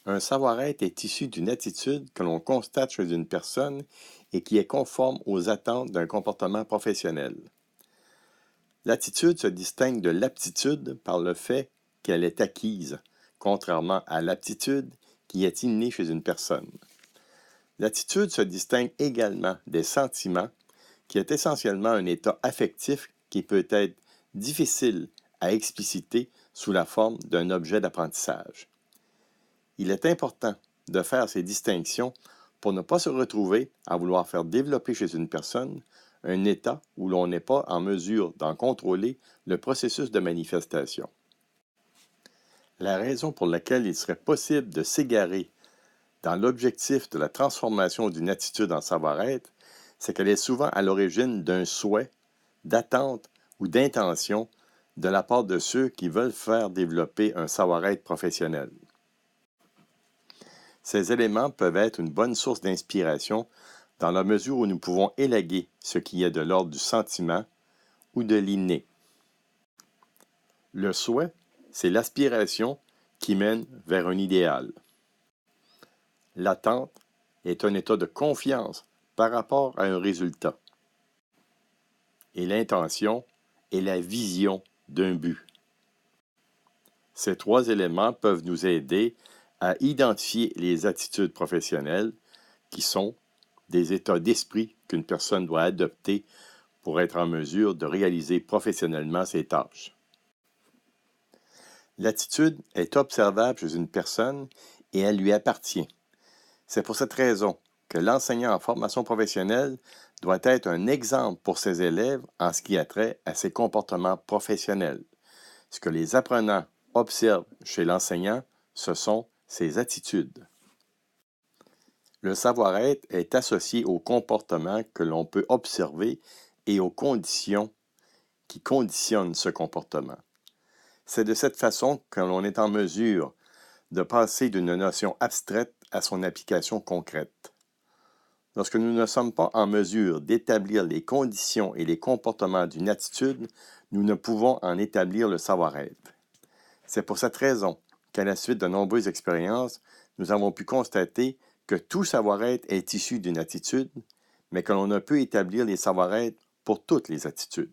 Un savoir-être est issu d'une attitude que l'on constate chez une personne et qui est conforme aux attentes d'un comportement professionnel. L'attitude se distingue de l'aptitude par le fait qu'elle est acquise, contrairement à l'aptitude qui est innée chez une personne. L'attitude se distingue également des sentiments, qui est essentiellement un état affectif qui peut être difficile à expliciter sous la forme d'un objet d'apprentissage. Il est important de faire ces distinctions pour ne pas se retrouver à vouloir faire développer chez une personne un état où l'on n'est pas en mesure d'en contrôler le processus de manifestation. La raison pour laquelle il serait possible de s'égarer dans l'objectif de la transformation d'une attitude en savoir-être, c'est qu'elle est souvent à l'origine d'un souhait, d'attente ou d'intention de la part de ceux qui veulent faire développer un savoir-être professionnel. Ces éléments peuvent être une bonne source d'inspiration dans la mesure où nous pouvons élaguer ce qui est de l'ordre du sentiment ou de l'inné. Le souhait, c'est l'aspiration qui mène vers un idéal. L'attente est un état de confiance par rapport à un résultat. Et l'intention est la vision d'un but. Ces trois éléments peuvent nous aider à identifier les attitudes professionnelles qui sont des états d'esprit qu'une personne doit adopter pour être en mesure de réaliser professionnellement ses tâches. L'attitude est observable chez une personne et elle lui appartient. C'est pour cette raison que l'enseignant en formation professionnelle doit être un exemple pour ses élèves en ce qui a trait à ses comportements professionnels. Ce que les apprenants observent chez l'enseignant, ce sont ses attitudes. Le savoir-être est associé aux comportements que l'on peut observer et aux conditions qui conditionnent ce comportement. C'est de cette façon que l'on est en mesure de passer d'une notion abstraite à son application concrète. Lorsque nous ne sommes pas en mesure d'établir les conditions et les comportements d'une attitude, nous ne pouvons en établir le savoir-être. C'est pour cette raison qu'à la suite de nombreuses expériences, nous avons pu constater que tout savoir-être est issu d'une attitude, mais que l'on ne peut établir les savoir-être pour toutes les attitudes.